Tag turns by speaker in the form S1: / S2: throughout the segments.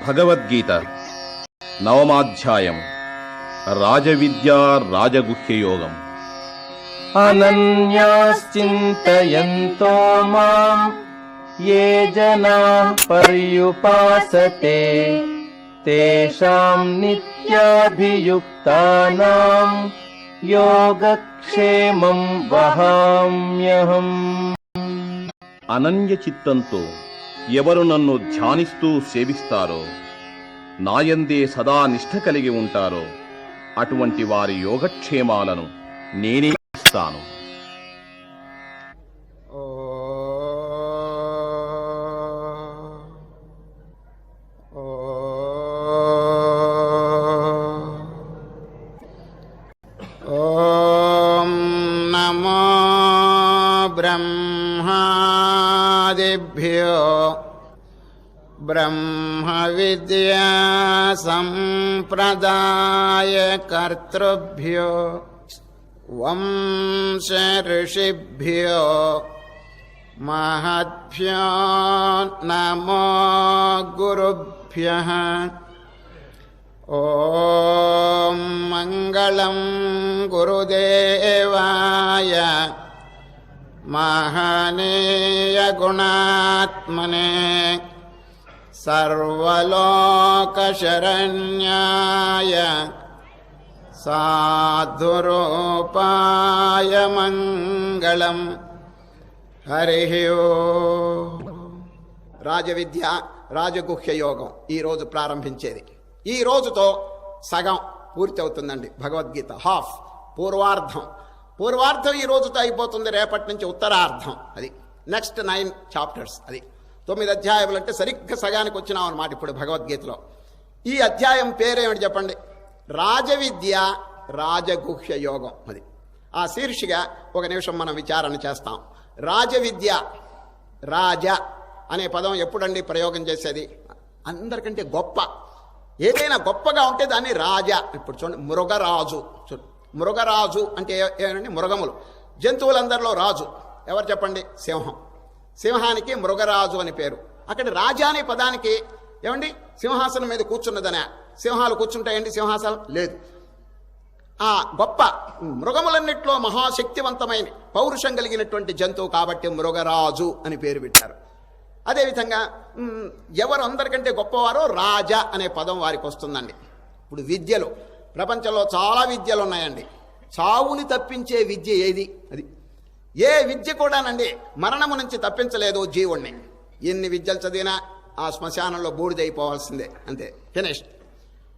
S1: భగవద్గీత నవమాధ్యాయం రాజవిద్యా రాజగుహ్యయోగం.
S2: అనన్యాశ్చింతయంతో మాం యే జనాః పర్యుపాసతే తేషాం నిత్యాభియుక్తానాం యోగక్షేమం వహామ్యహం.
S1: అనన్య చిత్తంతో ఎవరు నన్ను ధ్యానిస్తూ సేవిస్తారో, నాయందే సదా నిష్ఠ కలిగి ఉంటారో అటువంటి వారి యోగక్షేమాలను నేనే ఇస్తాను.
S3: ఓం నమో బ్రహ్మాదిభ్యో బ్రహ్మ విద్యా సంప్రదాయ కర్తృభ్యో వంశ ఋషిభ్యో మహద్భ్యో నమో గురుభ్యః. ఓం మంగళం గురుదేవాయ మహనీయ గుణాత్మనే సర్వలోకశరణ్యాయ సాధురూపాయ మంగళం. హరి ఓం. రాజవిద్య రాజగుహ్య యోగం ఈరోజు ప్రారంభించేది. ఈ రోజుతో సగం పూర్తి అవుతుందండి. భగవద్గీత హాఫ్, పూర్వార్ధం ఈ రోజుతో అయిపోతుంది. రేపటి నుంచి ఉత్తరార్ధం. అది నెక్స్ట్ 9 చాప్టర్స్. అది 9 అధ్యాయములు అంటే సరిగ్గా సగానికి వచ్చినాం అన్నమాట ఇప్పుడు భగవద్గీతలో. ఈ అధ్యాయం పేరేమిటి చెప్పండి? రాజవిద్య రాజగుహ్య యోగం. అది ఆ శీర్షిక ఒక నిమిషం మనం విచారణ చేస్తాం. రాజవిద్య, రాజ అనే పదం ఎప్పుడండి ప్రయోగం చేసేది? అందరికంటే గొప్ప, ఏదైనా గొప్పగా ఉంటే దాన్ని రాజా. ఇప్పుడు చూడండి, మృగరాజు. మృగరాజు అంటే ఏమండి? మృగములు, జంతువులందరిలో రాజు ఎవరు చెప్పండి? సింహం. సింహానికి మృగరాజు అని పేరు. అక్కడ రాజా అనే పదానికి ఏమండి? సింహాసనం మీద కూర్చున్నదనే. సింహాలు కూర్చుంటాయండి సింహాసనం? లేదు. ఆ గొప్ప మృగములన్నిట్లో మహాశక్తివంతమైన పౌరుషం కలిగినటువంటి జంతువు కాబట్టి మృగరాజు అని పేరు పెట్టారు. అదేవిధంగా ఎవరు అందరికంటే గొప్పవారో రాజా అనే పదం వారికి వస్తుందండి. ఇప్పుడు విద్యలు, ప్రపంచంలో చాలా విద్యలు ఉన్నాయండి. చావుని తప్పించే విద్య ఏది? అది ఏ విద్య కూడానండి మరణము నుంచి తప్పించలేదు జీవుణ్ణి. ఎన్ని విద్యలు చదివినా ఆ శ్మశానంలో బూడిదైపోవాల్సిందే, అంతే, ఫినిష్.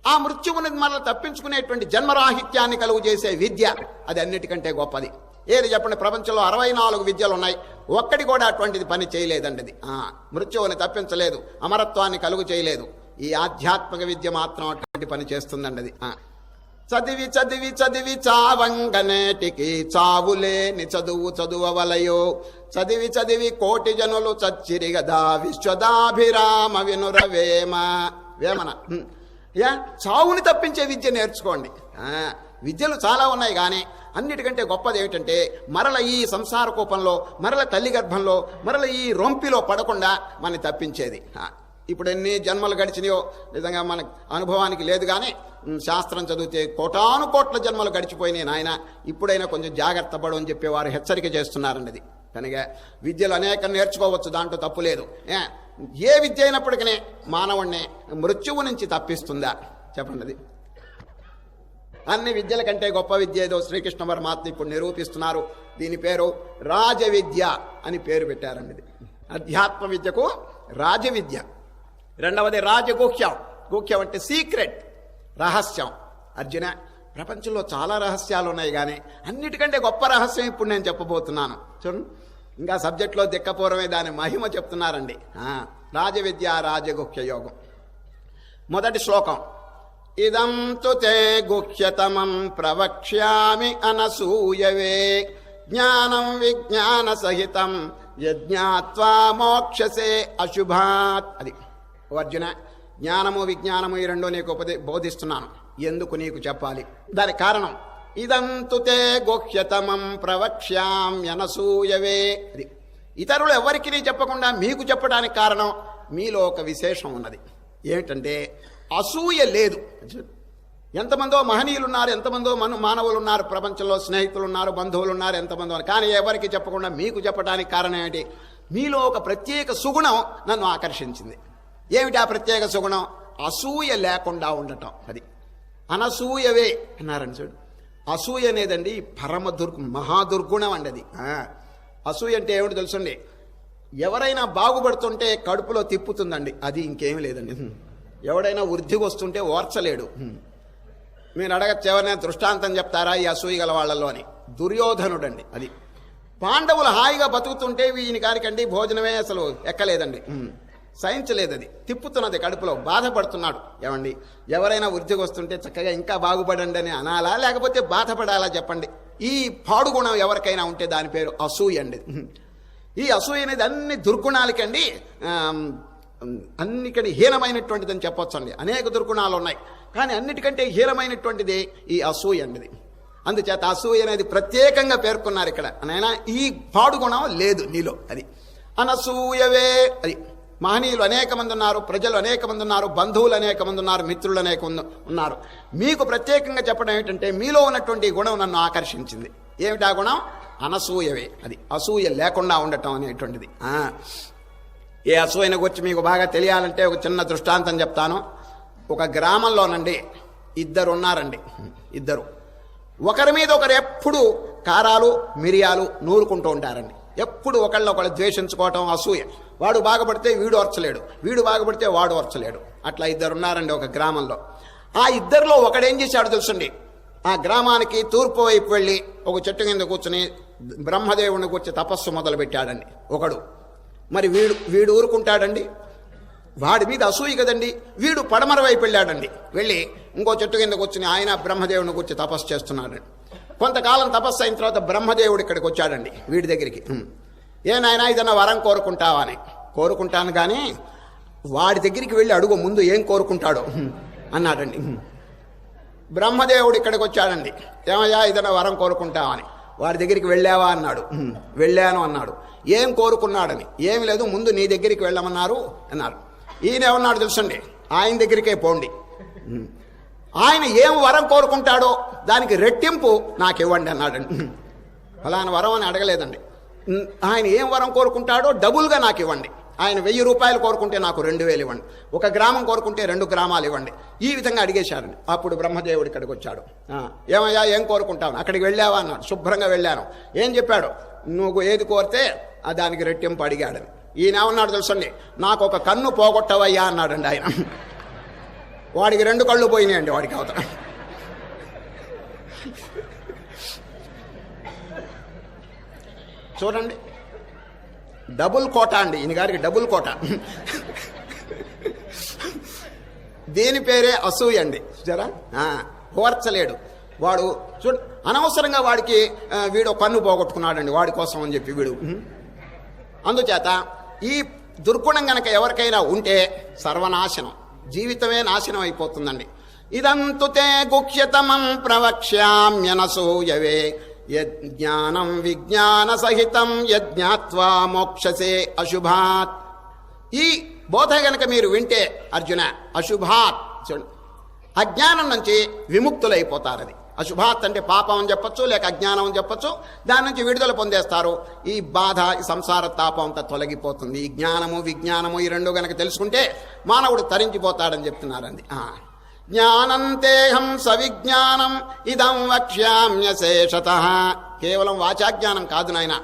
S3: ఆ మృత్యువుని మరల తప్పించుకునేటువంటి జన్మరాహిత్యాన్ని కలుగు చేసే విద్య అది అన్నిటికంటే గొప్పది. ఏది చెప్పండి? ప్రపంచంలో 64 విద్యలు ఉన్నాయి, ఒక్కటి కూడా అటువంటిది పని చేయలేదండి. అది మృత్యువుని తప్పించలేదు, అమరత్వాన్ని కలుగు చేయలేదు. ఈ ఆధ్యాత్మిక విద్య మాత్రం అటువంటి పని చేస్తుందండి. అది చదివి చదివి చదివి చావంగనేటికి చావులేని చదువు చదువవలయో, చదివి చదివి కోటి జనులు చచ్చిరిగదా విశ్వదాభిరామ వినురవేమ. వేమన. చావుని తప్పించే విద్య నేర్చుకోండి. విద్యలు చాలా ఉన్నాయి, కానీ అన్నిటికంటే గొప్పది ఏమిటంటే మరల ఈ సంసార కూపంలో, మరల తల్లి గర్భంలో, మరల ఈ రొంపిలో పడకుండా మనని తప్పించేది. ఇప్పుడు ఎన్ని జన్మలు గడిచినాయో నిజంగా మన అనుభవానికి లేదు, కానీ శాస్త్రం చదివితే కోటాను కోట్ల జన్మలు గడిచిపోయినాయి నాయన, ఇప్పుడైనా కొంచెం జాగ్రత్త పడు అని చెప్పేవారు హెచ్చరిక చేస్తున్నారండి. అది కనుక విద్యలు అనేకం నేర్చుకోవచ్చు, దాంట్లో తప్పు లేదు. ఏ విద్య అయినప్పటికీ మానవుణ్ణి మృత్యువు నుంచి తప్పిస్తుందా చెప్పండి? అది అన్ని విద్యల కంటే గొప్ప విద్య ఏదో శ్రీకృష్ణ పరమాత్మ ఇప్పుడు నిరూపిస్తున్నారు. దీని పేరు రాజవిద్య అని పేరు పెట్టారండి. ఇది అధ్యాత్మ విద్యకు రాజవిద్య. రెండవది రాజగుహ్యం. గుహ్యం అంటే సీక్రెట్, రహస్యం. అర్జున, ప్రపంచంలో చాలా రహస్యాలు ఉన్నాయి, కానీ అన్నిటికంటే గొప్ప రహస్యం ఇప్పుడు నేను చెప్పబోతున్నాను. చూడండి, ఇంకా సబ్జెక్ట్లో దిక్కపూర్వమే దాని మహిమ చెప్తున్నారండి. రాజవిద్య రాజగుహ్య యోగం. మొదటి శ్లోకం. ఇదం తు తే గుహ్యతమం ప్రవక్ష్యామి అనసూయవే, జ్ఞానం విజ్ఞాన సహితం యజ్ఞాత్వా మోక్షసే అశుభాత్. అది అర్జున, జ్ఞానము విజ్ఞానము ఈ రెండో నీకు బోధిస్తున్నాను. ఎందుకు నీకు చెప్పాలి? దాని కారణం ఇదం తు తే గుహ్యతమం ప్రవక్ష్యామ్యనసూయవే. ఇతరులు ఎవరికి చెప్పకుండా మీకు చెప్పడానికి కారణం మీలో ఒక విశేషం ఉన్నది. ఏమిటంటే అసూయ లేదు. ఎంతమందో మహనీయులు ఉన్నారు, ఎంతమందో మానవులు ఉన్నారు ప్రపంచంలో, స్నేహితులు ఉన్నారు, బంధువులు ఉన్నారు, ఎంతమందో, కానీ ఎవరికి చెప్పకుండా మీకు చెప్పడానికి కారణం ఏంటి? మీలో ఒక ప్రత్యేక సుగుణం నన్ను ఆకర్షించింది. ఏమిటి ఆ ప్రత్యేక సుగుణం? అసూయ లేకుండా ఉండటం. అది అనసూయవే అన్నారని చూడు. అసూయ అనేదండి మహాదుర్గుణం అండి అది. అసూయ అంటే ఏమిటి తెలుసండి? ఎవరైనా బాగుపడుతుంటే కడుపులో తిప్పుతుందండి, అది ఇంకేమీ లేదండి. ఎవడైనా వృద్ధికి వస్తుంటే ఓర్చలేడు. మీరు అడగచ్చు, ఎవరైనా దృష్టాంతం చెప్తారా ఈ అసూయ గల వాళ్ళలో అని? దుర్యోధనుడండి. అది పాండవులు హాయిగా బతుకుతుంటే ఈయన గారికండి భోజనమే అసలు ఎక్కలేదండి, సహించలేదు. అది తిప్పుతున్నది కడుపులో, బాధపడుతున్నాడు. ఏమండి, ఎవరైనా వృద్ధికి వస్తుంటే చక్కగా ఇంకా బాగుపడండి అని అనాలా, లేకపోతే బాధపడాలా చెప్పండి? ఈ పాడుగుణం ఎవరికైనా ఉంటే దాని పేరు అసూయ అండి. ఈ అసూయ అనేది అన్ని దుర్గుణాలకండి అన్నిటికంటే హీనమైనటువంటిది అని చెప్పొచ్చు అండి. అనేక దుర్గుణాలు ఉన్నాయి, కానీ అన్నిటికంటే హీనమైనటువంటిది ఈ అసూయ అండి. అందుచేత అసూయ అనేది ప్రత్యేకంగా పేర్కొన్నారు ఇక్కడ. నాయనా ఈ పాడుగుణం లేదు నీలో, అది అనసూయవే. అది మహనీయులు అనేక మంది ఉన్నారు, ప్రజలు అనేక మంది ఉన్నారు, బంధువులు అనేక మంది ఉన్నారు, మిత్రులు అనేక మంది ఉన్నారు. మీకు ప్రత్యేకంగా చెప్పడం ఏంటంటే మీలో ఉన్నటువంటి గుణం నన్ను ఆకర్షించింది. ఏమిటి ఆ గుణం? అనసూయవే. అది అసూయ లేకుండా ఉండటం అనేటువంటిది. ఏ అసూయను గురించి మీకు బాగా తెలియాలంటే ఒక చిన్న దృష్టాంతం చెప్తాను. ఒక గ్రామంలోనండి ఇద్దరు ఉన్నారండి. ఇద్దరు ఒకరి మీద ఒకరు ఎప్పుడు కారాలు మిరియాలు నూరుకుంటూ ఉంటారండి. ఎప్పుడు ఒకళ్ళు ద్వేషించుకోవటం, అసూయ. వాడు బాగుపడితే వీడు ఓర్చలేడు, వీడు బాగుపడితే వాడు ఓర్చలేడు. అట్లా ఇద్దరు ఉన్నారండి ఒక గ్రామంలో. ఆ ఇద్దరిలో ఒకడేం చేశాడు తెలుసండి? ఆ గ్రామానికి తూర్పు వైపు వెళ్ళి ఒక చెట్టు కింద కూర్చుని బ్రహ్మదేవుని కూర్చి తపస్సు మొదలు పెట్టాడండి ఒకడు. మరి వీడు ఊరుకుంటాడండి? వాడి మీద అసూయ కదండి. వీడు పడమర వైపు వెళ్ళాడండి. వెళ్ళి ఇంకో చెట్టు కింద కూర్చుని ఆయన బ్రహ్మదేవుని కూర్చి తపస్సు చేస్తున్నాడండి. కొంతకాలం తపస్సు అయిన తర్వాత బ్రహ్మదేవుడు ఇక్కడికి వచ్చాడండి వీడి దగ్గరికి. ఏనాయనా ఏదన్నా వరం కోరుకుంటావా అని. కోరుకుంటాను కానీ వాడి దగ్గరికి వెళ్ళి అడుగు ముందు ఏం కోరుకుంటాడో అన్నాడండి. బ్రహ్మదేవుడు ఇక్కడికి వచ్చాడండి. ఏమయ్యా ఏదన్నా వరం కోరుకుంటావా అని. వాడి దగ్గరికి వెళ్ళావా అన్నాడు. వెళ్ళాను అన్నాడు. ఏం కోరుకున్నాడని. ఏమి లేదు, ముందు నీ దగ్గరికి వెళ్ళమన్నారు అన్నారు. ఈయన ఏమన్నాడు తెలుసండి? ఆయన దగ్గరికే పోండి, ఆయన ఏం వరం కోరుకుంటాడో దానికి రెట్టింపు నాకు ఇవ్వండి అన్నాడండి. ఫలానా వరం అని అడగలేదండి. ఆయన ఏం వరం కోరుకుంటాడో డబుల్గా నాకు ఇవ్వండి. ఆయన 1000 రూపాయలు కోరుకుంటే నాకు 2000 ఇవ్వండి. ఒక గ్రామం కోరుకుంటే 2 గ్రామాలు ఇవ్వండి. ఈ విధంగా అడిగేశాడండి. అప్పుడు బ్రహ్మదేవుడు ఇక్కడికి వచ్చాడు. ఏమయ్యా ఏం కోరుకుంటావు? అక్కడికి వెళ్ళావా అన్నాడు. శుభ్రంగా వెళ్ళాను. ఏం చెప్పాడు? నువ్వు ఏది కోరితే దానికి రెట్టింపు అడిగాడని. ఈయన ఏమన్నాడు తెలుసండి? నాకు ఒక కన్ను పోగొట్టవయ్యా అన్నాడండి ఆయన. వాడికి 2 కళ్ళు పోయినాయండి వాడికి అవతల. చూడండి, డబుల్ కోట అండి ఈయన గారికి, డబుల్ కోట. దీని పేరే అసూయ అండి. చూసారా? ఓర్చలేడు వాడు. చూడ అనవసరంగా వాడికి వీడు కన్ను పోగొట్టుకున్నాడండి వాడి కోసం అని చెప్పి వీడు. అందుచేత ఈ దుర్గుణం గనక ఎవరికైనా ఉంటే సర్వనాశనం, జీవితమే నాశనం అయిపోతుందండి. ఇదంతుతే గుహ్యతమం ప్రవక్ష్యామ్యనసూయవే యజ్ఞానం విజ్ఞాన సహితం యజ్ఞాత్వా మోక్షసే అశుభాత్. ఈ బోధ గనక మీరు వింటే అర్జున, అశుభాత్ అజ్ఞానం నుంచి విముక్తులైపోతారది. అశుభాత్ అంటే పాపం అని చెప్పచ్చు, లేక అజ్ఞానం అని చెప్పచ్చు. దాని నుంచి విడుదల పొందేస్తారు. ఈ బాధ, ఈ సంసార తాపం అంతా తొలగిపోతుంది. ఈ జ్ఞానము విజ్ఞానము ఈ 2 గనక తెలుసుకుంటే మానవుడు తరించిపోతాడని చెప్తున్నారండి. జ్ఞానంతేహం సవిజ్ఞానం ఇదం వక్ష్యామ్యశేషతః. కేవలం వాచాజ్ఞానం కాదు నాయన,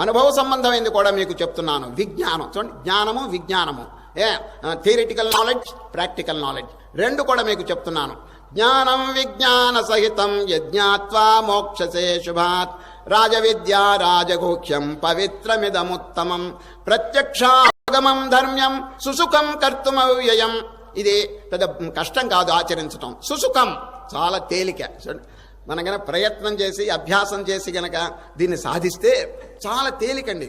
S3: అనుభవ సంబంధమైంది కూడా మీకు చెప్తున్నాను. విజ్ఞానం చూడండి, జ్ఞానము విజ్ఞానము, థియరిటికల్ నాలెడ్జ్, ప్రాక్టికల్ నాలెడ్జ్ 2 కూడా మీకు చెప్తున్నాను. జ్ఞానం విజ్ఞాన సహితం యజ్ఞాత్వా మోక్షసే శుభాత్. రాజవిద్యా రాజగూహ్యం పవిత్రమిదముత్తమం ప్రత్యక్షాగమం ధర్మ్యం సుసుఖం కర్తుమవ్యయం. ఇది పెద్ద కష్టం కాదు ఆచరించటం. సుసుఖం చాలా తేలిక. మనం గనక ప్రయత్నం చేసి అభ్యాసం చేసి గనక దీన్ని సాధిస్తే చాలా తేలికండి.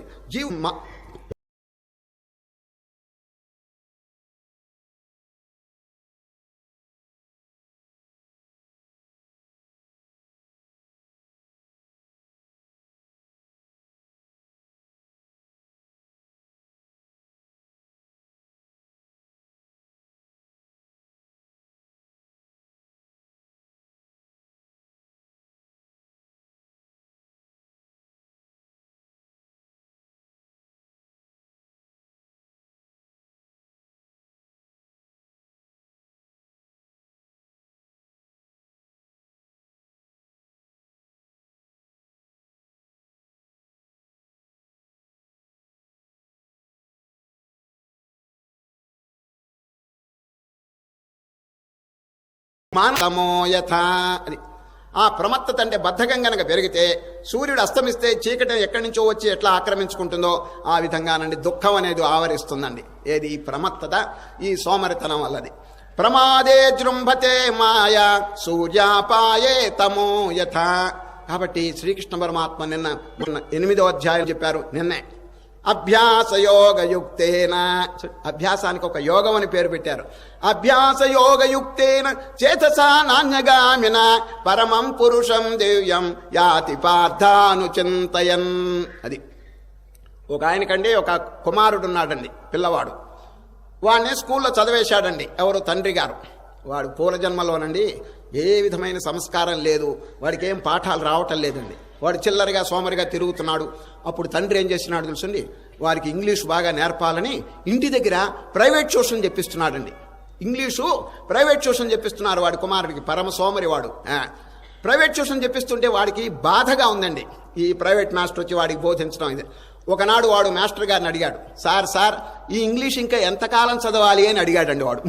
S3: మానమో యథా అది. ఆ ప్రమత్తత అంటే బద్ధకం గనక పెరిగితే సూర్యుడు అస్తమిస్తే చీకటి ఎక్కడి నుంచో వచ్చి ఎట్లా ఆక్రమించుకుంటుందో ఆ విధంగానండి దుఃఖం అనేది ఆవరిస్తుందండి. ఏది? ఈ ప్రమత్తత, ఈ సోమరితనం వల్లది. ప్రమాదే జృంభతే మాయ సూర్యాపాయే తమో యథా. కాబట్టి శ్రీకృష్ణ పరమాత్మ మొన్న 8వ అధ్యాయం చెప్పారు నిన్నే. అభ్యాసయోగయుక్తేన, అభ్యాసానికి ఒక యోగం అని పేరు పెట్టారు. అభ్యాసయోగయుక్తేన చేతసా నాణ్యగామిన పరమం పురుషం దివ్యం యాతి పార్థానుచింతయన్. అది ఒక ఆయనకండి ఒక కుమారుడున్నాడండి, పిల్లవాడు. వాడిని స్కూల్లో చదివేశాడండి. ఎవరు? తండ్రి గారు. వాడు పూర్వజన్మలోనండి ఏ విధమైన సంస్కారం లేదు, వాడికి ఏం పాఠాలు రావటం లేదండి. వాడు చిల్లరగా సోమరిగా తిరుగుతున్నాడు. అప్పుడు తండ్రి ఏం చేసినాడు తెలుసండి, వారికి ఇంగ్లీషు బాగా నేర్పాలని ఇంటి దగ్గర ప్రైవేట్ ట్యూషన్ చెప్పిస్తున్నాడండి. ఇంగ్లీషు ప్రైవేట్ ట్యూషన్ చెప్పిస్తున్నారు వాడి కుమారుడికి. పరమ సోమరి వాడు. ప్రైవేట్ ట్యూషన్ చెప్పిస్తుంటే వాడికి బాధగా ఉందండి ఈ ప్రైవేట్ మాస్టర్ వచ్చి వాడికి బోధించడం. ఇది ఒకనాడు వాడు మాస్టర్ గారిని అడిగాడు, సార్ ఈ ఇంగ్లీష్ ఇంకా ఎంతకాలం చదవాలి అని అడిగాడండి వాడు.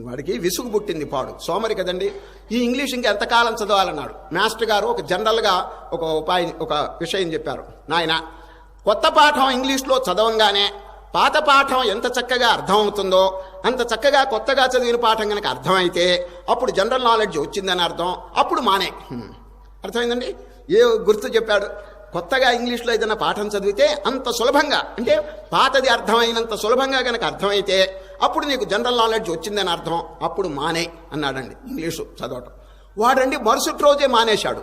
S3: వాడికి విసుగు పుట్టింది, పాడు సోమరి కదండి. ఈ ఇంగ్లీష్ ఇంకా ఎంతకాలం చదవాలన్నాడు. మాస్టర్ గారు ఒక జనరల్గా ఒక విషయం చెప్పారు. నాయన, కొత్త పాఠం ఇంగ్లీష్లో చదవంగానే పాత పాఠం ఎంత చక్కగా అర్థమవుతుందో అంత చక్కగా కొత్తగా చదివిన పాఠం కనుక అర్థమైతే అప్పుడు జనరల్ నాలెడ్జ్ వచ్చిందని అర్థం. అప్పుడు మానే. అర్థమైందండి? ఏ గుర్తు చెప్పాడు? కొత్తగా ఇంగ్లీష్లో ఏదైనా పాఠం చదివితే అంత సులభంగా, అంటే పాతది అర్థమైనంత సులభంగా కనుక అర్థమైతే అప్పుడు నీకు జనరల్ నాలెడ్జ్ వచ్చిందని అర్థం. అప్పుడు మానే అన్నాడండి ఇంగ్లీషు చదవటం. వాడండి మరుసటి రోజే మానేశాడు.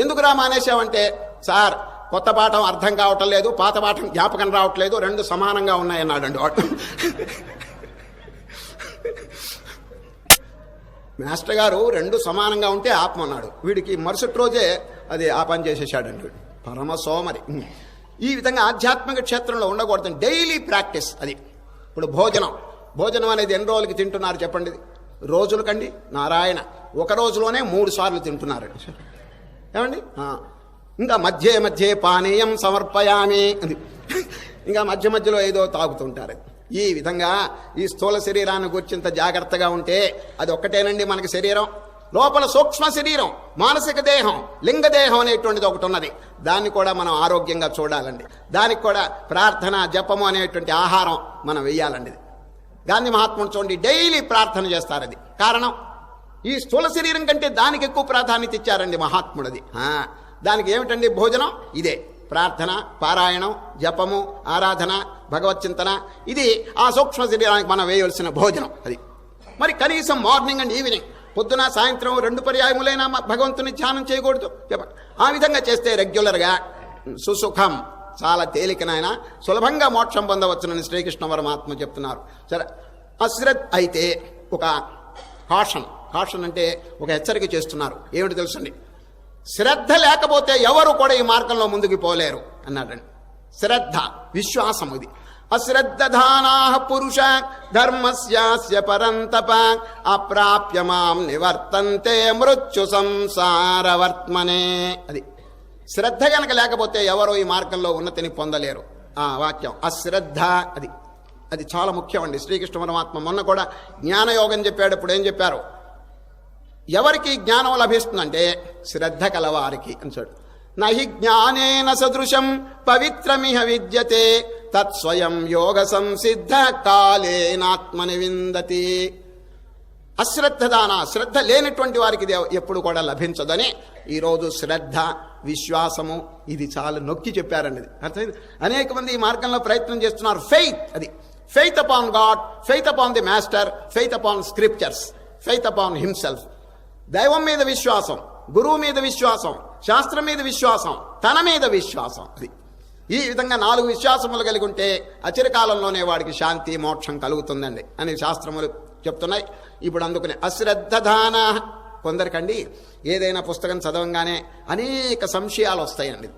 S3: ఎందుకురా మానేశావంటే, సార్ కొత్త పాఠం అర్థం కావటం లేదు, పాత పాఠం జ్ఞాపకం రావట్లేదు, రెండు సమానంగా ఉన్నాయన్నాడండి వాడు. మాస్టర్ గారు రెండు సమానంగా ఉంటే ఆపమన్నాడు. వీడికి మరుసటి రోజే అది ఆ పని చేసేసాడండి. పరమ సోమరి. ఈ విధంగా ఆధ్యాత్మిక క్షేత్రంలో ఉండకూడదు. Daily practice. అది ఇప్పుడు భోజనం అనేది ఎన్ని రోజులకి తింటున్నారు చెప్పండి? రోజులకండి. నారాయణ ఒక రోజులోనే 3 సార్లు తింటున్నారు ఏమండి. ఇంకా మధ్య పానీయం సమర్పయామి అది. ఇంకా మధ్యలో ఏదో తాగుతుంటారు. ఈ విధంగా ఈ స్థూల శరీరాన్ని గురించి ఇంత జాగ్రత్తగా ఉంటే అది ఒక్కటేనండి మనకి శరీరం. లోపల సూక్ష్మ శరీరం, మానసిక దేహం, లింగదేహం అనేటువంటిది ఒకటి ఉన్నది. దాన్ని కూడా మనం ఆరోగ్యంగా చూడాలండి. దానికి కూడా ప్రార్థన, జపము అనేటువంటి ఆహారం మనం వెయ్యాలండి. గాంధీ మహాత్ముడు చూడండి, డైలీ ప్రార్థన చేస్తారు. అది కారణం ఈ స్థూల శరీరం కంటే దానికి ఎక్కువ ప్రాధాన్యత ఇచ్చారండి మహాత్ముడిది. దానికి ఏమిటండి? భోజనం. ఇదే ప్రార్థన, పారాయణం, జపము, ఆరాధన, భగవచ్చింతన. ఇది ఆ సూక్ష్మ శరీరానికి మనం వేయవలసిన భోజనం. అది మరి కనీసం మార్నింగ్ అండ్ ఈవినింగ్, పొద్దున సాయంత్రం 2 పర్యాయములైనా భగవంతుని ధ్యానం చేయకూడదు. ఆ విధంగా చేస్తే రెగ్యులర్గా సుసుఖం, చాలా తేలికనైనా సులభంగా మోక్షం పొందవచ్చునని శ్రీకృష్ణ పరమాత్మ చెప్తున్నారు. సరే, అశ్రద్ధ అయితే ఒక కాషన్ అంటే ఒక హెచ్చరిక చేస్తున్నారు. ఏమిటి తెలుసండి? శ్రద్ధ లేకపోతే ఎవరు కూడా ఈ మార్గంలో ముందుకు పోలేరు అన్నాడండి. శ్రద్ధ, విశ్వాసం. ఇది అశ్రద్ధానా పురుష ధర్మస్యాస్య పరంతప అప్రాప్య మాం నివర్తంతే మృత్యు సంసారవర్త్మనే. అది శ్రద్ధ గనక లేకపోతే ఎవరో ఈ మార్గంలో ఉన్నతిని పొందలేరు. ఆ వాక్యం అశ్రద్ధ. అది చాలా ముఖ్యం అండి. శ్రీకృష్ణ పరమాత్మ మొన్న కూడా జ్ఞానయోగం చెప్పేటప్పుడు ఏం చెప్పారు? ఎవరికి జ్ఞానం లభిస్తుందంటే శ్రద్ధ కలవారికి అని చూడు. నహి జ్ఞానేన సదృశం పవిత్రమిహ విద్యతే తత్స్వయం యోగ సంసిద్ధ కాలేనాత్మని విందతి. అశ్రద్ధదాన, శ్రద్ధ లేనటువంటి వారికి ఇది ఎప్పుడు కూడా లభించదని ఈరోజు శ్రద్ధ, విశ్వాసము ఇది చాలా నొక్కి చెప్పారండి. అర్థమైంది? అనేక మంది ఈ మార్గంలో ప్రయత్నం చేస్తున్నారు. Faith upon God, faith upon the master, faith upon scriptures, faith upon himself. దైవం మీద విశ్వాసం, గురువు మీద విశ్వాసం, శాస్త్రం మీద విశ్వాసం, తన మీద విశ్వాసం. అది ఈ విధంగా 4 విశ్వాసములు కలిగి ఉంటే అచిరకాలంలోనే వాడికి శాంతి, మోక్షం కలుగుతుందండి అని శాస్త్రములు చెప్తున్నాయి. ఇప్పుడు అందుకనే అశ్రద్ధదాన. కొందరికండి ఏదైనా పుస్తకం చదవంగానే అనేక సంశయాలు వస్తాయండి.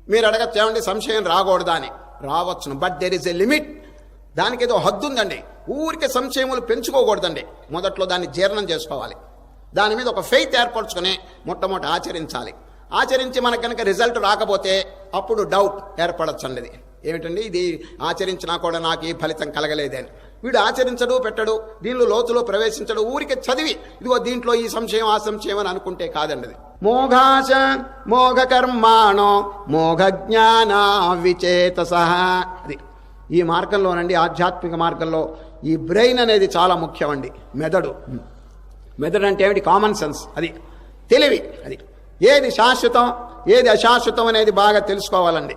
S3: మీరు అడగచ్చు, ఏమండి సంశయం రాకూడదా అని. రావచ్చును, but there is a limit. దానికి ఏదో హద్దు ఉందండి. ఊరికే సంశయములు పెంచుకోకూడదండి. మొదట్లో దాన్ని జీర్ణం చేసుకోవాలి. దాని మీద ఒక ఫెయిత్ ఏర్పరచుకుని మొట్టమొదటి ఆచరించాలి. ఆచరించి మనకు కనుక రిజల్ట్ రాకపోతే అప్పుడు డౌట్ ఏర్పడచ్చండి. ఇది ఏమిటండి, ఇది ఆచరించినా కూడా నాకు ఈ ఫలితం కలగలేదని. వీడు ఆచరించడు, పెట్టడు, దీనిలో లోతులో ప్రవేశించడు, ఊరికే చదివి ఇదిగో దీంట్లో ఈ సంశయం ఆ సంశయం అని అనుకుంటే కాదండి అది. మోఘాశ మోఘ కర్మాణో మోఘ జ్ఞాన విచేతస. అది ఈ మార్గంలోనండి, ఆధ్యాత్మిక మార్గంలో ఈ బ్రెయిన్ అనేది చాలా ముఖ్యమండి. మెదడు అంటే ఏమిటి? కామన్ సెన్స్, అది తెలివి. అది ఏది శాశ్వతం ఏది అశాశ్వతం అనేది బాగా తెలుసుకోవాలండి.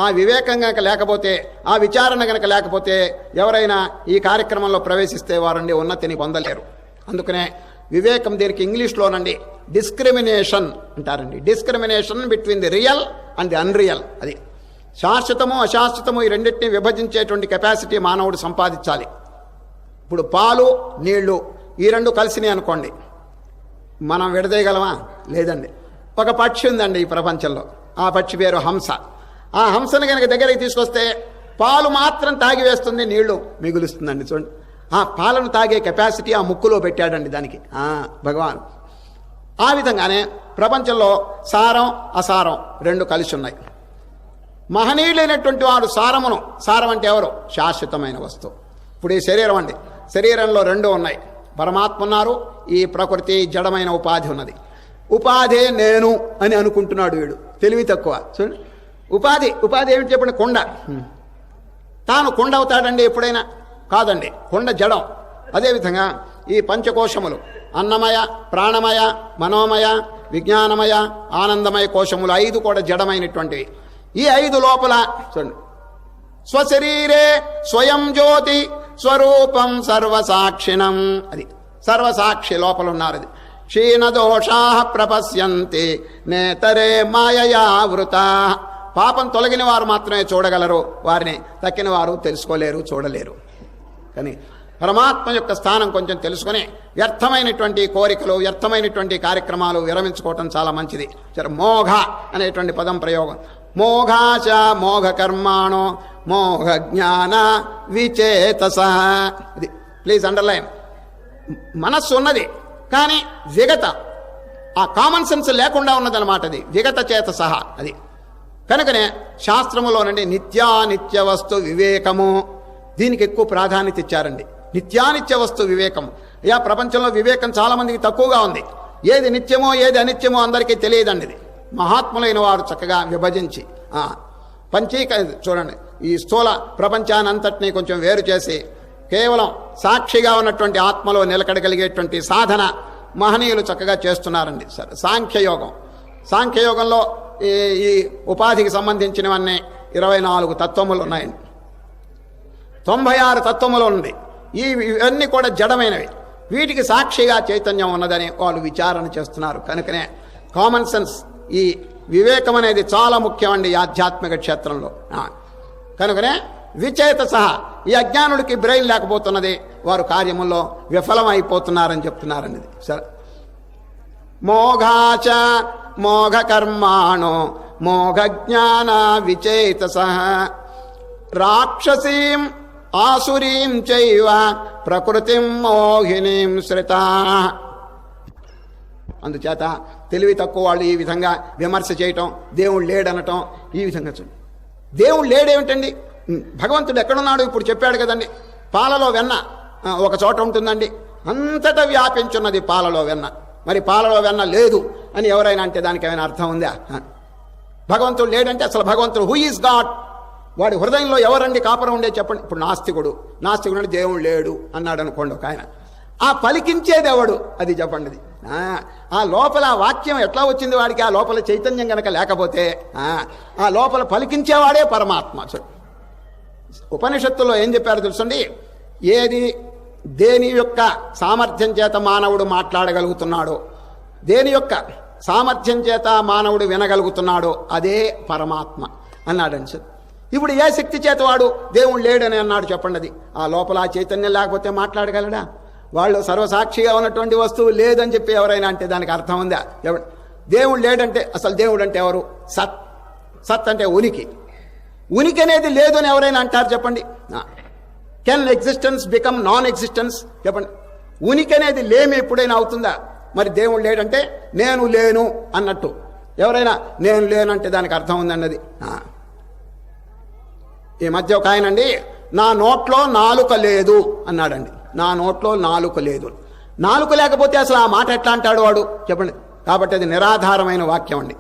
S3: ఆ వివేకం కనుక లేకపోతే, ఆ విచారణ కనుక లేకపోతే ఎవరైనా ఈ కార్యక్రమంలో ప్రవేశిస్తే వారండి ఉన్నతిని పొందలేరు. అందుకనే వివేకం దీనికి ఇంగ్లీష్లోనండి డిస్క్రిమినేషన్ అంటారండి. Discrimination between the real and the unreal. అది శాశ్వతము అశాశ్వతము ఈ రెండింటినీ విభజించేటువంటి కెపాసిటీ మానవుడు సంపాదించాలి. ఇప్పుడు పాలు నీళ్లు ఈ రెండు కలిసినాయి అనుకోండి, మనం విడదీయగలమా? లేదండి. ఒక పక్షి ఉందండి ఈ ప్రపంచంలో, ఆ పక్షి పేరు హంస. ఆ హంసను కనుక దగ్గరికి తీసుకొస్తే పాలు మాత్రం తాగి వేస్తుంది, నీళ్లు మిగులుస్తుందండి. చూడండి, ఆ పాలను తాగే కెపాసిటీ ఆ ముక్కులో పెట్టాడండి దానికి భగవాన్. ఆ విధంగానే ప్రపంచంలో సారం అసారం రెండు కలిసి ఉన్నాయి. మహనీయులైనటువంటి వాడు సారం అంటే ఎవరు? శాశ్వతమైన వస్తువు. ఇప్పుడు ఈ శరీరం అండి, శరీరంలో రెండు ఉన్నాయి. పరమాత్మ ఉన్నారు, ఈ ప్రకృతి జడమైన ఉపాధి ఉన్నది. ఉపాధే నేను అని అనుకుంటున్నాడు వీడు, తెలివి తక్కువ. చూడండి, ఉపాధి ఏమిటి చెప్పండి? కుండ. తాను కుండ అవుతాడండి ఎప్పుడైనా? కాదండి, కుండ జడం. అదేవిధంగా ఈ పంచకోశములు అన్నమయ, ప్రాణమయ, మనోమయ, విజ్ఞానమయ, ఆనందమయ కోశములు 5 కూడా జడమైనటువంటివి. ఈ 5 లోపల చూడండి, స్వశరీరే స్వయం జ్యోతి స్వరూపం సర్వసాక్షిణం. అది సర్వసాక్షి లోపల ఉన్నారు. అది క్షీణదోషా ప్రపశ్యంతి నేతరే మాయయావృతా. పాపం తొలగిన వారు మాత్రమే చూడగలరు, వారిని తక్కిన వారు తెలుసుకోలేరు, చూడలేరు. కానీ పరమాత్మ యొక్క స్థానం కొంచెం తెలుసుకొని వ్యర్థమైనటువంటి కోరికలు, వ్యర్థమైనటువంటి కార్యక్రమాలు విరమించుకోవటం చాలా మంచిది. మోఘ అనేటువంటి పదం ప్రయోగం. మోఘాచ మోఘ కర్మాణో మోఘ జ్ఞాన విచేతస. ఇది ప్లీజ్ అండర్లైన్. మనస్సు ఉన్నది కానీ విగత, ఆ కామన్ సెన్స్ లేకుండా ఉన్నదన్నమాట. అది విగత చేత సహా. అది కనుకనే శాస్త్రములోనండి నిత్యానిత్య వస్తు వివేకము, దీనికి ఎక్కువ ప్రాధాన్యత ఇచ్చారండి. నిత్యానిత్య వస్తు వివేకం. ప్రపంచంలో వివేకం చాలా మందికి తక్కువగా ఉంది. ఏది నిత్యమో ఏది అనిత్యమో అందరికీ తెలియదండి. ఇది మహాత్ములైన వారు చక్కగా విభజించి చూడండి, ఈ స్థూల ప్రపంచాన్ని అంతటినీ కొంచెం వేరు చేసి కేవలం సాక్షిగా ఉన్నటువంటి ఆత్మలో నిలకడగలిగేటువంటి సాధన మహనీయులు చక్కగా చేస్తున్నారండి. సరే, సాంఖ్యయోగంలో ఈ ఉపాధికి సంబంధించినవన్నీ 24 తత్వములు ఉన్నాయండి. 96 తత్వములు ఉంది. ఇవన్నీ కూడా జడమైనవి. వీటికి సాక్షిగా చైతన్యం ఉన్నదని వాళ్ళు విచారణ చేస్తున్నారు. కనుకనే కామన్ సెన్స్, ఈ వివేకం అనేది చాలా ముఖ్యమండి ఈ ఆధ్యాత్మిక క్షేత్రంలో. కనుకనే విచేత సహా ఈ అజ్ఞానుడికి బ్రెయిన్ లేకపోతున్నది, వారు కార్యముల్లో విఫలమైపోతున్నారని చెప్తున్నారండి. సరే, మోఘాచ మోఘ కర్మాణో మోఘ జ్ఞాన విచేతస రాక్షసీం ఆసురీం చైవ ప్రకృతిం మోహినీం శ్రితా. అందుచేత తెలివి తక్కువ వాళ్ళు ఈ విధంగా విమర్శ చేయటం, దేవుడు లేడనటం, ఈ విధంగా చూడండి. దేవుడు లేడేమిటండి? భగవంతుడు ఎక్కడున్నాడు? ఇప్పుడు చెప్పాడు కదండి, పాలలో వెన్న ఒక చోట ఉంటుందండి, అంతటా వ్యాపించున్నది పాలలో వెన్న. మరి పాలలో వెన్న లేదు అని ఎవరైనా అంటే దానికి ఏమైనా అర్థం ఉందా? భగవంతుడు లేడంటే అసలు భగవంతుడు హూ ఈజ్ గాడ్, వాడి హృదయంలో ఎవరండి కాపురం ఉండే చెప్పండి. ఇప్పుడు నాస్తికుడు అంటే దేవుడు లేడు అన్నాడు అనుకోండి ఒక ఆయన, ఆ పలికించేది ఎవడు? అది చెప్పండి. ఆ లోపల వాక్యం ఎట్లా వచ్చింది వాడికి? ఆ లోపల చైతన్యం గనక లేకపోతే ఆ లోపల పలికించేవాడే పరమాత్మ. ఉపనిషత్తులో ఏం చెప్పారో తెలుసండి, దేని యొక్క సామర్థ్యం చేత మానవుడు మాట్లాడగలుగుతున్నాడో, దేని యొక్క సామర్థ్యం చేత మానవుడు వినగలుగుతున్నాడో అదే పరమాత్మ అన్నాడండి సార్. ఇప్పుడు ఏ శక్తి చేత వాడు దేవుడు లేడని అన్నాడు చెప్పండి. అది ఆ లోపల ఆ చైతన్యం లేకపోతే మాట్లాడగలడా? వాళ్ళు సర్వసాక్షిగా ఉన్నటువంటి వస్తువు లేదని చెప్పి ఎవరైనా అంటే దానికి అర్థం ఉందా? దేవుడు లేడంటే అసలు దేవుడు అంటే ఎవరు? సత్ అంటే ఉనికి అనేది లేదు అని ఎవరైనా అంటారు చెప్పండి. Can existence become non existence? చెప్పండి. ఉనికి అనేది లేమి ఎప్పుడైనా అవుతుందా? మరి దేవుడు లేడంటే నేను లేను అన్నట్టు. ఎవరైనా నేను లేనంటే దానికి అర్థం ఉందన్నది. ఈ మధ్య ఒక ఆయనండి నా నోట్లో నాలుక లేదు అన్నాడండి. నా నోట్లో నాలుక లేదు. నాలుక లేకపోతే అసలు ఆ మాట ఎట్లా అంటాడు వాడు చెప్పండి. కాబట్టి అది నిరాధారమైన వాక్యం అండి.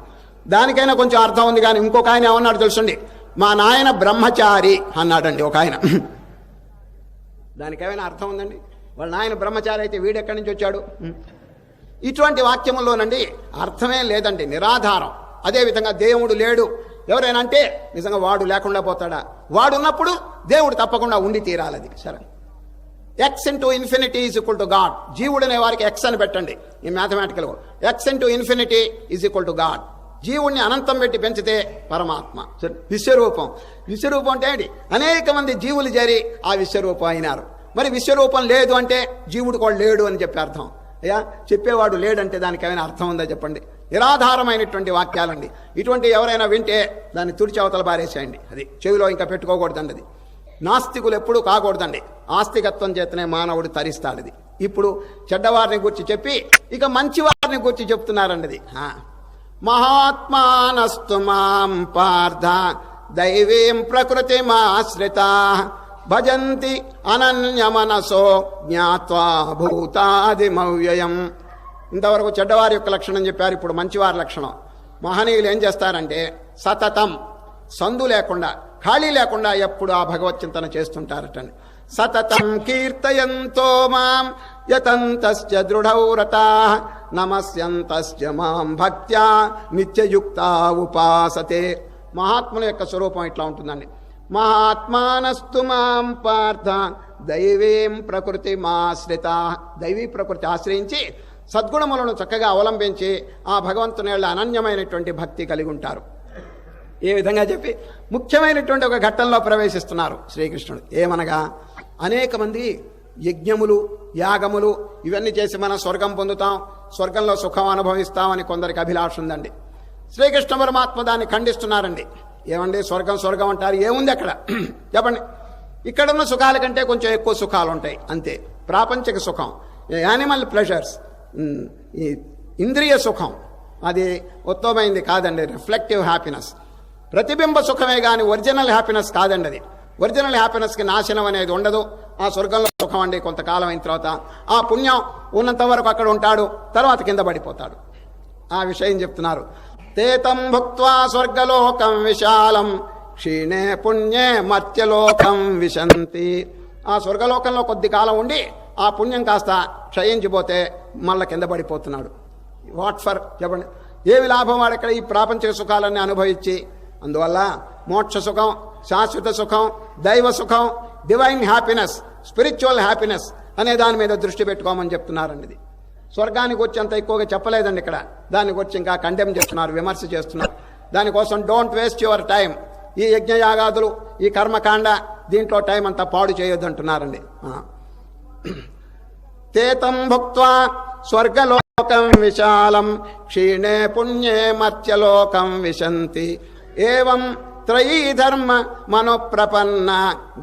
S3: దానికైనా కొంచెం అర్థం ఉంది. కానీ ఇంకొక ఆయన ఏమన్నాడు తెలుసండి, మా నాయన బ్రహ్మచారి అన్నాడండి ఒక ఆయన. దానికేమైనా అర్థం ఉందండి? వాళ్ళ నాయన బ్రహ్మచారి అయితే వీడెక్కడి నుంచి వచ్చాడు? ఇటువంటి వాక్యముల్లోనండి అర్థమే లేదండి, నిరాధారం. అదేవిధంగా దేవుడు లేడు ఎవరైనా అంటే నిజంగా వాడు లేకుండా పోతాడా? వాడున్నప్పుడు దేవుడు తప్పకుండా ఉండి తీరాలది. సరే, X into infinity is equal to God. జీవుడు అనే వారికి ఎక్స్ అని పెట్టండి ఈ mathematical. X into infinity is equal to God. జీవుణ్ణి అనంతం పెట్టి పెంచితే పరమాత్మ. విశ్వరూపం. విశ్వరూపం అంటే ఏంటి? అనేక మంది జీవులు చేరి ఆ విశ్వరూపం అయినారు. మరి విశ్వరూపం లేదు అంటే జీవుడు కూడా లేడు అని చెప్పి అర్థం. అయ్యా, చెప్పేవాడు లేడంటే దానికి ఏమైనా అర్థం ఉందా చెప్పండి? నిరాధారమైనటువంటి వాక్యాలండి. ఇటువంటి ఎవరైనా వింటే దాన్ని తుడిచి అవతల పారేసేయండి. అది చెవిలో ఇంకా పెట్టుకోకూడదండి. అది నాస్తికులు ఎప్పుడూ కాకూడదండి. ఆస్తికత్వం చేతనే మానవుడు తరిస్తాడు. అది ఇప్పుడు చెడ్డవారిని గురించి చెప్పి ఇక మంచి వారిని గురించి చెప్తున్నారండి. అది మహాత్మానస్తు మాం పార్థ దైవీం ప్రకృతిమాశ్రితా భజంతి అనన్యమనసో జ్ఞాత్వా భూతాదిమవ్యయం. ఇంతవరకు చెడ్డవారి యొక్క లక్షణం చెప్పారు. ఇప్పుడు మంచివారి లక్షణం. మహనీయులు ఏం చేస్తారంటే సతతం, సందు లేకుండా, ఖాళీ లేకుండా ఎప్పుడు ఆ భగవత్ చింతన చేస్తుంటారటండి. సతతం కీర్తయంతో మాం యతంతస్య దృఢవ్రతాః నమస్యంతస్య మాం భక్త్యా నిత్యయుక్తా ఉపాసతే. మహాత్ముల యొక్క స్వరూపం ఇట్లా ఉంటుందండి. మహాత్మానస్తు మాం పార్థ దైవీం ప్రకృతిమాశ్రితా. దైవీ ప్రకృతి ఆశ్రయించి సద్గుణములను చక్కగా అవలంబించి ఆ భగవంతుని యొక్క అనన్యమైనటువంటి భక్తి కలిగి ఉంటారు. ఏ విధంగా చెప్పి ముఖ్యమైనటువంటి ఒక ఘట్టంలో ప్రవేశిస్తున్నారు శ్రీకృష్ణుడు. ఏమనగా అనేక మంది యజ్ఞములు, యాగములు ఇవన్నీ చేసి మనం స్వర్గం పొందుతాం, స్వర్గంలో సుఖం అనుభవిస్తామని కొందరికి అభిలాష ఉందండి. శ్రీకృష్ణ పరమాత్మ దాన్ని ఖండిస్తున్నారండి. ఏమండి స్వర్గం స్వర్గం అంటారు, ఏముంది అక్కడ చెప్పండి? ఇక్కడున్న సుఖాల కంటే కొంచెం ఎక్కువ సుఖాలు ఉంటాయి అంతే. ప్రాపంచిక సుఖం, యానిమల్ ప్లెజర్స్, ఈ ఇంద్రియ సుఖం అది ఉత్తమమైంది కాదండి. రిఫ్లెక్టివ్ హ్యాపీనెస్, ప్రతిబింబ సుఖమే కానీ ఒరిజినల్ హ్యాపీనెస్ కాదండి. అది ఒరిజినల్ హ్యాపీనెస్కి నాశనం అనేది ఉండదు. ఆ స్వర్గంలో సుఖం అండి కొంతకాలం అయిన తర్వాత ఆ పుణ్యం ఉన్నంత వరకు అక్కడ ఉంటాడు, తర్వాత కింద పడిపోతాడు. ఆ విషయం చెప్తున్నారు. తేతం భుక్త్వా స్వర్గలోకం విశాలం క్షీణే పుణ్యే మర్త్యలోకం విశంతి. ఆ స్వర్గలోకంలో కొద్ది కాలం ఉండి ఆ పుణ్యం కాస్త క్షయించిపోతే మళ్ళా కింద పడిపోతున్నాడు. వాట్ ఫర్ చెప్పండి? ఏమి లాభం వాడక్కడ ఈ ప్రాపంచిక సుఖాలన్నీ అనుభవించి? అందువల్ల మోక్ష సుఖం, శాశ్వత సుఖం, దైవ సుఖం, డివైన్ హ్యాపీనెస్, స్పిరిచువల్ హ్యాపీనెస్ అనే దాని మీద దృష్టి పెట్టుకోమని చెప్తున్నారండి. ఇది స్వర్గానికి వచ్చి అంత ఎక్కువగా చెప్పలేదండి ఇక్కడ. దానికి వచ్చి ఇంకా కండెమ్ చేస్తున్నారు, విమర్శ చేస్తున్నారు. దానికోసం డోంట్ వేస్ట్ యువర్ టైం. ఈ యజ్ఞయాగాదులు, ఈ కర్మకాండ, దీంట్లో టైం అంతా పాడు చేయొద్దంటున్నారండి. తేతం భుక్త్వా స్వర్గలోకం విశాలం క్షీణే పుణ్యే మర్త్యలోకం విశంతి. ఏవం త్రయీ ధర్మ మనోప్రపన్న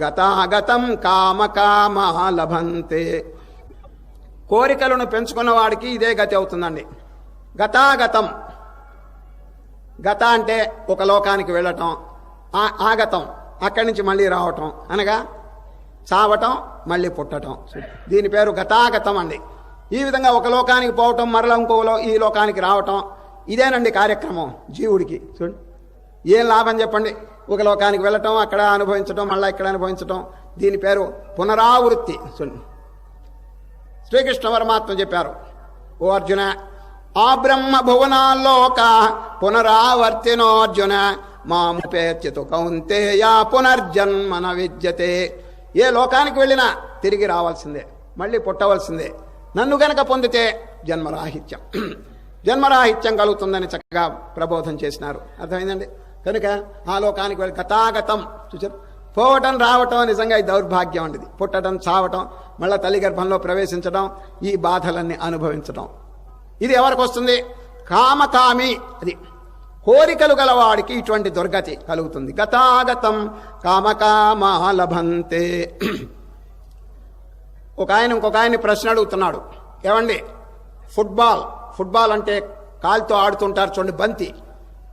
S3: గతాగతం కామకామా లభంతే. కోరికలను పెంచుకున్న వాడికి ఇదే గతి అవుతుందండి. గతాగతం, గత అంటే ఒక లోకానికి వెళ్ళటం, ఆగతం అక్కడి నుంచి మళ్ళీ రావటం, అనగా చావటం మళ్ళీ పుట్టటం. దీని పేరు గతాగతం అండి. ఈ విధంగా ఒక లోకానికి పోవటం, మరలా ఇంకో ఈ లోకానికి రావటం, ఇదేనండి కార్యక్రమం జీవుడికి. చూడండి ఏం లాభం చెప్పండి? ఒక లోకానికి వెళ్ళటం, అక్కడ అనుభవించటం, మళ్ళీ ఇక్కడ అనుభవించటం, దీని పేరు పునరావృత్తి. చూడండి శ్రీకృష్ణ పరమాత్మ చెప్పారు, ఓ అర్జున, ఆ బ్రహ్మ భువనాల్లోక పునరావర్తినోర్జున మాముపేత్యతు కౌంతేయ పునర్జన్మన విద్యతే. ఏ లోకానికి వెళ్ళినా తిరిగి రావాల్సిందే, మళ్ళీ పుట్టవలసిందే. నన్ను గనక పొందితే జన్మరాహిత్యం, జన్మరాహిత్యం కలుగుతుందని చక్కగా ప్రబోధం చేసినారు. అర్థమైందండి? కనుక ఆ లోకానికి వెళ్ళి గతాగతం చూసారు. పోవటం రావటం నిజంగా ఈ దౌర్భాగ్యం అండి. పుట్టడం, చావటం, మళ్ళీ తల్లి గర్భంలో ప్రవేశించడం, ఈ బాధలన్నీ అనుభవించడం, ఇది ఎవరికి వస్తుంది? కామకామి. అది కోరికలు గలవాడికి ఇటువంటి దుర్గతి కలుగుతుంది. గతాగతం కామకామా లభంతే. ఒక ఆయన ఇంకొక ఆయన్ని ప్రశ్న అడుగుతున్నాడు, ఏమండి ఫుట్బాల్ అంటే కాలుతో ఆడుతుంటారు చూడండి, బంతి.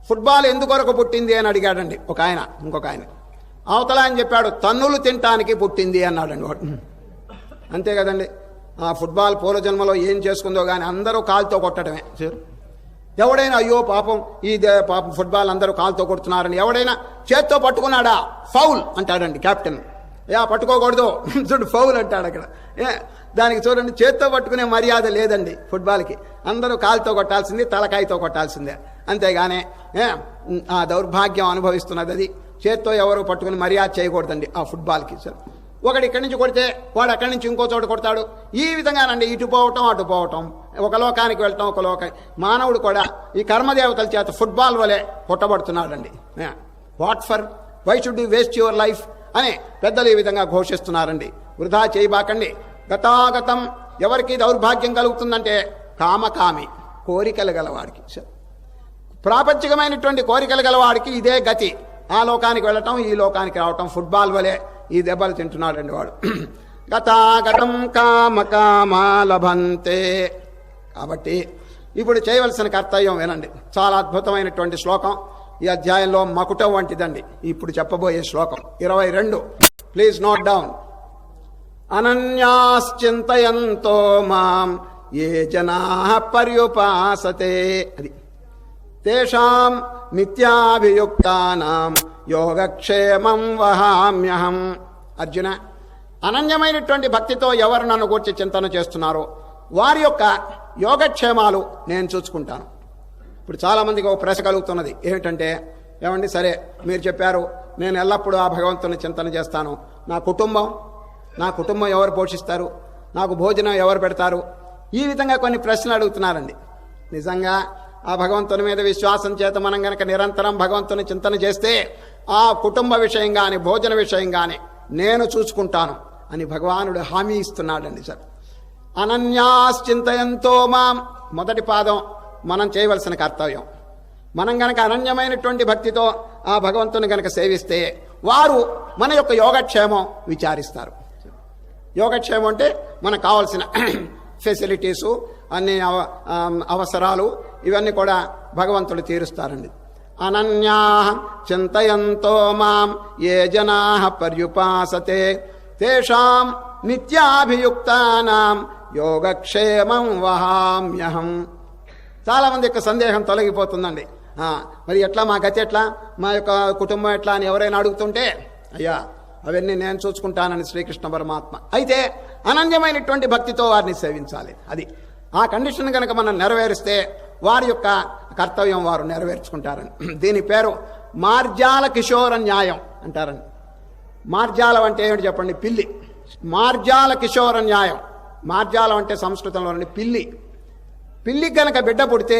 S3: ఫుట్బాల్ ఎందుకొరకు పుట్టింది అని అడిగాడండి ఒక ఆయన ఇంకొక ఆయన. అవతల అని చెప్పాడు తన్నులు తినటానికి పుట్టింది అన్నాడండి వాడు. అంతే కదండి. ఆ ఫుట్బాల్ పూర్వజన్మలో ఏం చేసుకుందో కానీ అందరూ కాలుతో కొట్టడమే. ఎవడైనా అయ్యో పాపం పాపం ఫుట్బాల్ అందరూ కాలుతో కొడుతున్నారని ఎవడైనా చేత్తో పట్టుకున్నాడా ఫౌల్ అంటాడండి కెప్టెన్. పట్టుకోకూడదు చూడు ఫౌల్ అంటాడు అక్కడ. దానికి చూడండి చేత్తో పట్టుకునే మర్యాద లేదండి ఫుట్బాల్కి. అందరూ కాలుతో కొట్టాల్సింది, తలకాయతో కొట్టాల్సిందే. అంతేగానే ఆ దౌర్భాగ్యం అనుభవిస్తున్నది అది. చేత్తో ఎవరు పట్టుకుని మర్యాద చేయకూడదండి ఆ ఫుట్బాల్కి. సార్ ఒకటి ఇక్కడి నుంచి కొడితే వాడు అక్కడి నుంచి ఇంకో చోట కొడతాడు. ఈ విధంగానండి ఇటు పోవటం అటు పోవటం, ఒక లోకానికి వెళ్ళటం ఒక మానవుడు కూడా ఈ కర్మదేవతల చేత ఫుట్బాల్ వలె కొట్టబడుతున్నాడండి. What for, why should you waste your life అని పెద్దలు ఈ విధంగా ఘోషిస్తున్నారండి. వృధా చేయబాకండి. గతాగతం ఎవరికి దౌర్భాగ్యం కలుగుతుందంటే కామకామి, కోరికలు గలవాడికి, ప్రాపంచికమైనటువంటి కోరికలు గలవాడికి ఇదే గతి. ఆ లోకానికి వెళ్ళటం ఈ లోకానికి రావటం ఫుట్బాల్ వలె ఈ దెబ్బలు తింటున్నాడండి వాడు. గతాగతం కామకామా లభంతే. కాబట్టి ఇప్పుడు చేయవలసిన కర్తవ్యం వినండి. చాలా అద్భుతమైనటువంటి శ్లోకం. ఈ అధ్యాయంలో మకుటం వంటిదండి ఇప్పుడు చెప్పబోయే శ్లోకం 22. Please note down. అనన్యాశ్చింతయంతో మాం ఏ జనాః పర్యుపాసతే. అది తేషాం నిత్యాభియుక్తానాం యోగక్షేమం వహామ్యహం. అర్జున, అనన్యమైనటువంటి భక్తితో ఎవరు నన్ను గూర్చి చింతన చేస్తున్నారో వారి యొక్క యోగక్షేమాలు నేను చూసుకుంటాను. ఇప్పుడు చాలామందికి ఒక ప్రశ్న కలుగుతున్నది ఏమిటంటే, ఏమండి సరే మీరు చెప్పారు నేను ఎల్లప్పుడూ ఆ భగవంతుని చింతన చేస్తాను, నా కుటుంబం ఎవరు పోషిస్తారు, నాకు భోజనం ఎవరు పెడతారు, ఈ విధంగా కొన్ని ప్రశ్నలు అడుగుతున్నారండి. నిజంగా ఆ భగవంతుని మీద విశ్వాసం చేత మనం గనక నిరంతరం భగవంతుని చింతన చేస్తే ఆ కుటుంబ విషయం కానీ భోజన విషయం కానీ నేను చూసుకుంటాను అని భగవానుడు హామీ ఇస్తున్నాడండి. సార్ అనన్యాశ్చింతయంతో మాం, మొదటి పాదం మనం చేయవలసిన కర్తవ్యం. మనం గనక అనన్యమైనటువంటి భక్తితో ఆ భగవంతుని గనక సేవిస్తే వారు మన యొక్క యోగక్షేమం విచారిస్తారు. యోగక్షేమం అంటే మనకు కావాల్సిన ఫెసిలిటీసు, అన్ని అవసరాలు ఇవన్నీ కూడా భగవంతుడు తీరుస్తారండి. అనన్యా చింతయంతో మాం ఏ జనాః పర్యుపాసతే తేషాం నిత్యాభియుక్తానాం యోగక్షేమం వహామ్యహం. చాలామంది యొక్క సందేహం తొలగిపోతుందండి. మరి ఎట్లా మా గతి ఎట్లా, మా యొక్క కుటుంబం ఎట్లా అని ఎవరైనా అడుగుతుంటే, అయ్యా అవన్నీ నేను చూసుకుంటానని శ్రీకృష్ణ పరమాత్మ. అయితే అనన్యమైనటువంటి భక్తితో వారిని సేవించాలి. అది ఆ కండిషన్ కనుక మనం నెరవేరిస్తే వారి యొక్క కర్తవ్యం వారు నెరవేర్చుకుంటారని. దీని పేరు మార్జాల కిషోర న్యాయం అంటారండి. మార్జాలం అంటే ఏమిటి చెప్పండి? పిల్లి. మార్జాల కిషోర న్యాయం. మార్జాలం అంటే సంస్కృతంలోని పిల్లి. పిల్లి కనుక బిడ్డ పుడితే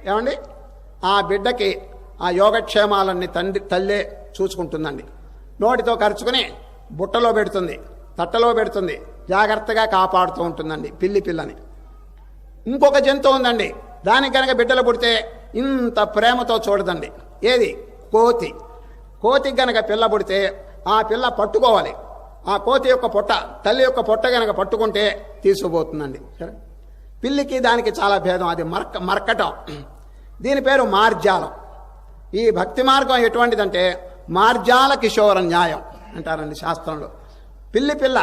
S3: ఏమండి ఆ బిడ్డకి ఆ యోగక్షేమాలన్నీ తల్లే చూసుకుంటుందండి. నోటితో ఖర్చుకుని బుట్టలో పెడుతుంది, తట్టలో పెడుతుంది, జాగ్రత్తగా కాపాడుతూ ఉంటుందండి పిల్లని. ఇంకొక జంతువు ఉందండి, దానికి కనుక బిడ్డలు పుడితే ఇంత ప్రేమతో చూడదండి. ఏది? కోతి. కోతికి గనక పిల్ల పుడితే ఆ పిల్ల పట్టుకోవాలి. ఆ కోతి యొక్క పొట్ట, తల్లి యొక్క పొట్ట గనక పట్టుకుంటే తీసుకుపోతుందండి. సరే, పిల్లికి దానికి చాలా భేదం. అది మర్కటం. దీని పేరు మార్జాలం. ఈ భక్తి మార్గం ఎటువంటిదంటే మార్జాల కిషోర న్యాయం అంటారండి శాస్త్రంలో. పిల్ల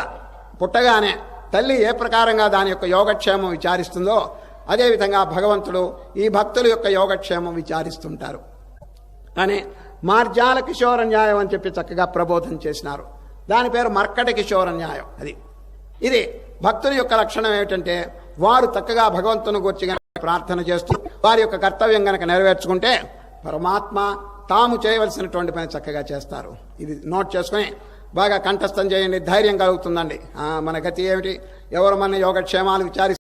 S3: పుట్టగానే తల్లి ఏ ప్రకారంగా దాని యొక్క యోగక్షేమం విచారిస్తుందో అదేవిధంగా భగవంతుడు ఈ భక్తుల యొక్క యోగక్షేమం విచారిస్తుంటారు అని మార్జాల కిషోర న్యాయం అని చెప్పి చక్కగా ప్రబోధం చేసినారు. దాని పేరు మర్కట కిషోర న్యాయం. ఇది భక్తుల యొక్క లక్షణం ఏమిటంటే వారు చక్కగా భగవంతుని గురించి ప్రార్థన చేస్తూ వారి యొక్క కర్తవ్యం గనక నెరవేర్చుకుంటే పరమాత్మ తాము చేయవలసినటువంటి పని చక్కగా చేస్తారు. ఇది నోట్ చేసుకుని బాగా కంఠస్థం చేయండి. ధైర్యం కలుగుతుందండి. మన గతి ఏమిటి, ఎవరు మన యోగక్షేమాలు విచారి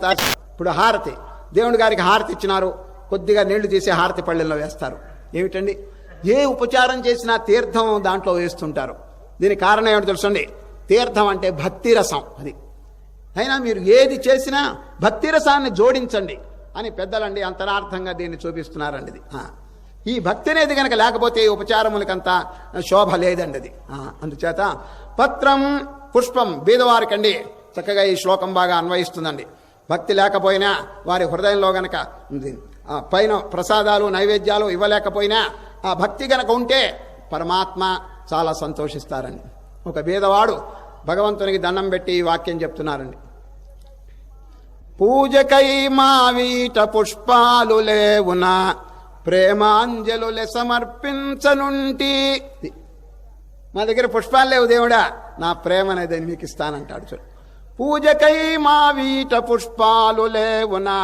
S3: వేస్తారు. ఇప్పుడు హారతి, దేవుడి గారికి హారతి ఇచ్చినారు, కొద్దిగా నీళ్లు తీసి హారతి పళ్ళెల్లో వేస్తారు. ఏమిటండి, ఏ ఉపచారం చేసినా తీర్థం దాంట్లో వేస్తుంటారు. దీనికి కారణం ఏమిటి తెలుసండి, తీర్థం అంటే భక్తి రసం. అది అయినా మీరు ఏది చేసినా భక్తి రసాన్ని జోడించండి అని పెద్దలండి అంతరార్థంగా దీన్ని చూపిస్తున్నారండి. ఇది ఈ భక్తి అనేది కనుక లేకపోతే ఈ ఉపచారములకంతా శోభ లేదండి. అది అందుచేత పత్రం పుష్పం బీదవారికండి చక్కగా ఈ శ్లోకం బాగా అన్వయిస్తుందండి. భక్తి లేకపోయినా వారి హృదయంలో గనక పైన ప్రసాదాలు నైవేద్యాలు ఇవ్వలేకపోయినా ఆ భక్తి గనక ఉంటే పరమాత్మ చాలా సంతోషిస్తారండి. ఒక బీదవాడు భగవంతునికి దండం పెట్టి ఈ వాక్యం చెప్తున్నారండి. పూజకై మా వీట పుష్పాలు లేవునా ప్రేమాంజలులే సమర్పించనుంటి. మా దగ్గర పుష్పాలు లేవు దేవుడా, నా ప్రేమ అనేది మీకు ఇస్తానంటాడు. చూడు, పూజకై మా వీట పుష్పాలు లేవునా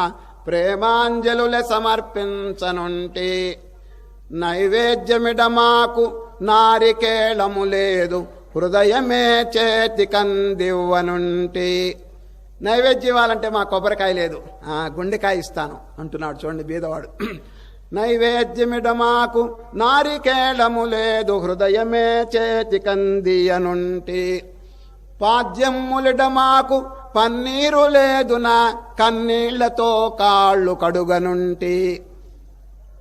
S3: ప్రేమాంజలులే సమర్పించనుంటి. నైవేద్యమిడ మాకు నారికేళము లేదు హృదయమే చేతి కందివ్వనుంటి. నైవేద్యం ఇవ్వాలంటే మా కొబ్బరికాయ లేదు, గుండెకాయ ఇస్తాను అంటున్నాడు. చూడండి బీదవాడు. నైవేద్యమిడ మాకు నారికేళము లేదు హృదయమే చేతి కందియనుంటి. పాద్యములిడ మాకు పన్నీరు లేదునా కన్నీళ్లతో కాళ్ళు కడుగనుంటి.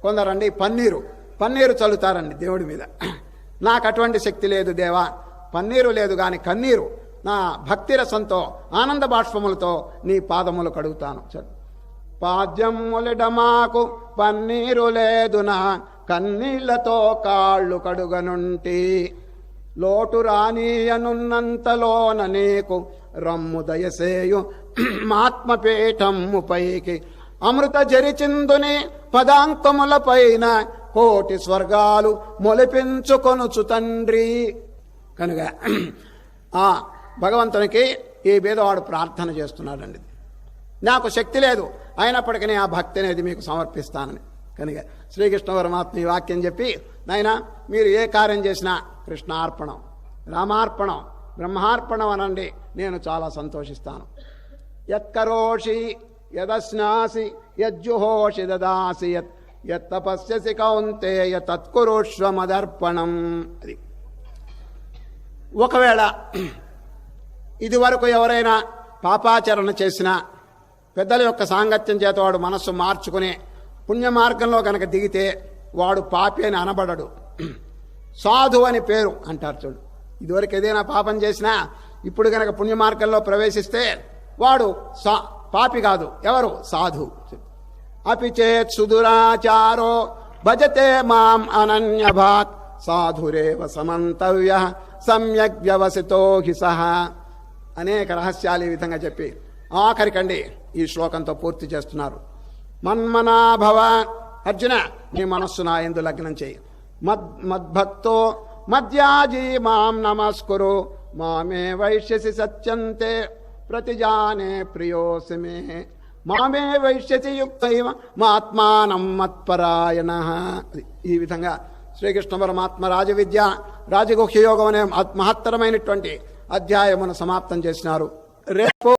S3: కొందరండి పన్నీరు చల్లుతారండి దేవుడి మీద. నాకు అటువంటి శక్తి లేదు దేవా, పన్నీరు లేదు కానీ కన్నీరు నా భక్తి రసంతో ఆనంద బాష్పములతో నీ పాదములు కడుగుతాను. పాద్యములిడ మాకు పన్నీరు లేదునా కన్నీళ్లతో కాళ్ళు కడుగనుంటి. లోటు రానీయనున్నంతలోన నీకు రమ్ము దయసేయు ఆత్మపీఠమ్ము పైకి అమృత జరిచిందుని పదాంకముల పైన కోటి స్వర్గాలు మొలిపించుకొనుచు తండ్రి. కనుక ఆ భగవంతునికి ఈ బీదవాడు ప్రార్థన చేస్తున్నాడండి. నాకు శక్తి లేదు, అయినప్పటికీ ఆ భక్తి అనేది మీకు సమర్పిస్తానని. కనుక శ్రీకృష్ణ పరమాత్మ ఈ వాక్యం చెప్పి, నాయనా మీరు ఏ కార్యం చేసినా కృష్ణార్పణం, రామార్పణం, బ్రహ్మార్పణం అనండి, నేను చాలా సంతోషిస్తాను. యత్కరోషి యదశ్నాసి యజ్జుహోషి దదాసి యత్తపస్యసి కౌంతేయ తత్కురుష్వ మదర్పణం. అది ఒకవేళ ఇదివరకు ఎవరైనా పాపాచరణ చేసినా పెద్దల యొక్క సాంగత్యం చేత వాడు మనస్సు మార్చుకుని పుణ్య మార్గంలో కనుక దిగితే వాడు పాపి అని అనబడడు, సాధు అని పేరు అంటారు. చూడు, ఇదివరకు ఏదైనా పాపం చేసినా ఇప్పుడు కనుక పుణ్య మార్గంలో ప్రవేశిస్తే వాడు పాపి కాదు, ఎవరు? సాధు. అపి చేత్ సుదురాచారో భజతే మాం అనన్యభాక్ సాధురేవ సమంతవ్య సమ్యక్ వ్యవసితో హి సహ. అనేక రహస్యాలు ఈ విధంగా చెప్పి ఆఖరికండి ఈ శ్లోకంతో పూర్తి చేస్తున్నారు. మన్మనాభవ, అర్జున నీ మనస్సు నా యందు లగ్నం చేయి. మద్భక్తో మద్యాజీ మాం నమస్కురు మామే వైశ్యసి సత్యంతే ప్రతిజానే ప్రియోసి మే మామే వైశ్యసి యుక్తైవ మాత్మానం మత్పరాయణ. ఈ విధంగా శ్రీకృష్ణ పరమాత్మ రాజవిద్య రాజగుహ్య యోగం అనే మహత్తరమైనటువంటి అధ్యాయమును సమాప్తం చేసినారు. రేపు